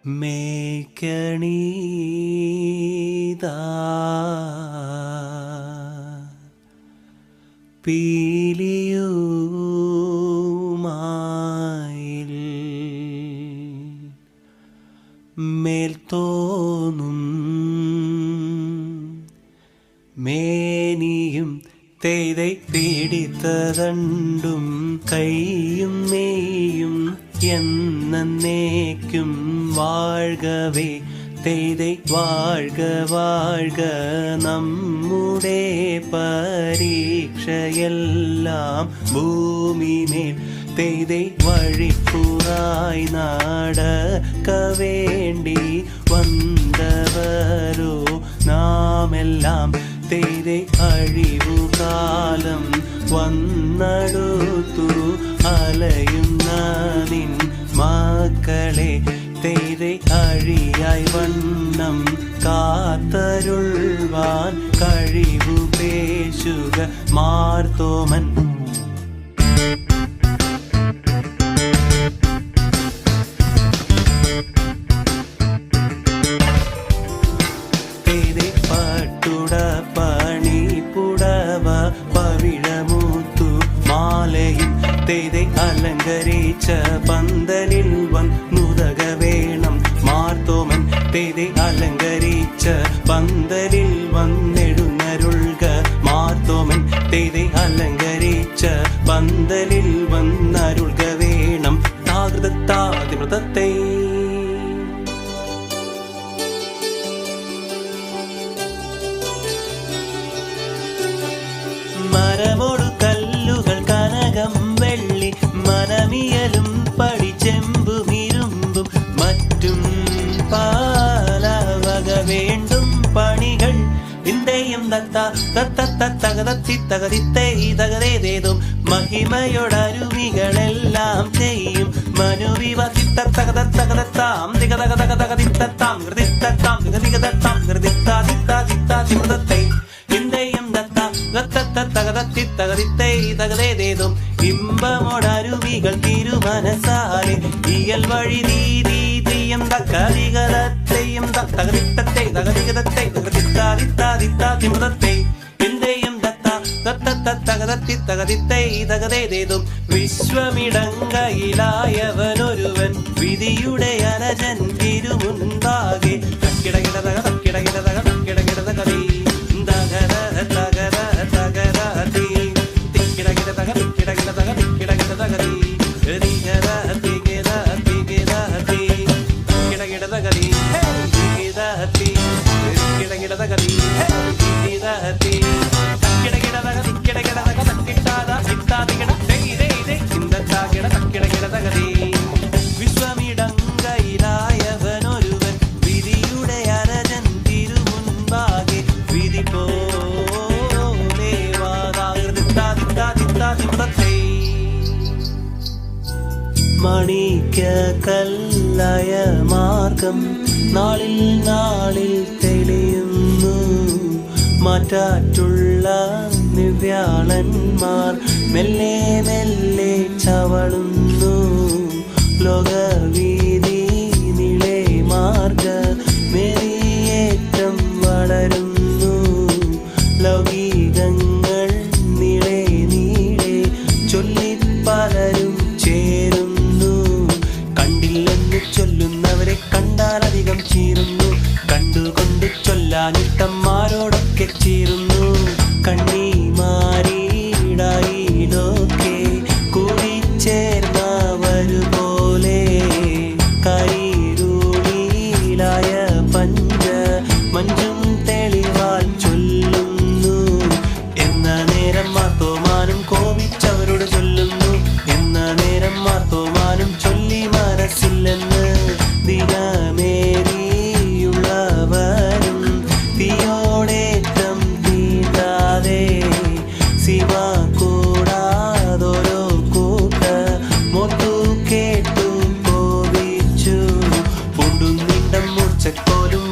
മേക്കണീതാ പീലിയുമായിൽ മേൽത്തോന്നും മേനിയും തേதை പിടിത്തതണ്ടും കൈയും മേയും എന്നേക്കും വാഴ്കവേ തേதை വാഴ്ക വാഴ്ക നമ്മുടെ പരീക്ഷയെല്ലാം ഭൂമിമേൽ തേதை വഴിപ്പുറായി നടക്ക വേണ്ടി വന്നവരോ നാമെല്ലാം തേதை അഴിവുകാലം വന്നടുത്തു അലയുന്ന നിൻ മക്കളെ തേதை അഴിയായി വണ്ണം കാത്തരുൾവാൻ കഴിവു പേശുക മാർത്തോമൻ. തേதை പട്ടുട പണി പുടവ പവിഴമൂത്തു മാലയും തേதை അലങ്കരിച്ച പന്തലിൽ വന്നുതക വേണം മാർത്തോമൻ. തേதை അലങ്കരിച്ച പന്തലിൽ വന്നെഴുന്നരുൾക മാർത്തോമൻ. തേதை അലങ്കരിച്ച പന്തലിൽ വന്നരുൾക വേണം താകൃതത്താതിമൃതത്തെ. മരമോടു കല്ലുകൾ കനകം വെള്ളി മനമിയലും പടിച്ചെമ്പും ഇരുമ്പും മറ്റും പാലവക വേണ്ടും പണികൾ ഇന്ത്യയും തകതിത്തേതും മഹിമയോടരുവികളെല്ലാം ചെയ്യും മനുവിവ തിത്തത്തകതത്തകതത്താം തികതകതകതകതിത്തത്താം കൃതിത്തത്താം തികതികതത്താം കൃതിത്താതിത്താതിത്താതിമൃതത്തെ ഇന്ത്യയും തകതത്തിത്തകതിത്തേതും ഇമ്പമോടരുവികൾ തിരുമനസാലെ ഇയൽ വഴി നീതിയും തകതികതത്തെയും തകതിത്തത്തെ തകതികതത്തെ തകതിത്താതിത്താതിത്താതിമൃതത്തെ ഇന്ത്യയും തകതത്തിത്തകതിത്തേതും വിശ്വമിടങ്കയിലായവനൊരുവൻ വിധിയുടെ അലജൻ തിരുമുൻപാകെ തക്കിടകിടതക തക്കിടകിടതക തക്കിടകിടതകതി വിശ്വമിടങ്കയിലായവനൊരുവൻ വിധിയുടെ അരജൻ തിരുമുൻപാകെ വിധി പോലെ വാതാകൃതിത്താതിത്താതിത്താതിമൃതത്തെ. മണിക്ക കല്ലായ മാർഗം നാളിൽ നാളിൽ തെളിയുന്നു മാറ്റാറ്റുള്ള നിവ്യാളന്മാർ മെല്ലെ മെല്ലെ ചവളുന്നു ലോകവീതി നിളെ മാർഗ മേറിയേറ്റം വളരുന്നു ലൗകികങ്ങൾ നിളെ നീളെ ചൊല്ലി പലരും ചേരുന്നു കണ്ടില്ലെന്ന് ചൊല്ലുന്നവരെ കണ്ടാൽ അധികം ചീരുന്നു കണ്ടുകൊണ്ട് ചൊല്ലാനിട്ടന്മാരോടൊക്കെ ചീരുന്നു കണ്ണിമാരിടായിലൊക്കെ കൂടിച്ചേർന്നവരുപോലെ കൈരൂളിലായ പഞ്ച മഞ്ചും തെളിവാൽ ചൊല്ലുന്നു എന്ന നേരം മാർത്തോമാനും കോപിച്ചവരോട് ചൊല്ലുന്നു എന്ന നേരം മാർത്തോമാനും ചൊല്ലി മനസ്സില്ലെന്ന് ദിനമേറിയുള്ളവരും തീയോടേറ്റം തീണ്ടാതെ ശിവ കൂടാതൊരു കൂട്ട മൊത്തു കേട്ടു കോപിച്ചു പൂണ്ടും നിണ്ടം മൂർച്ചക്കോലും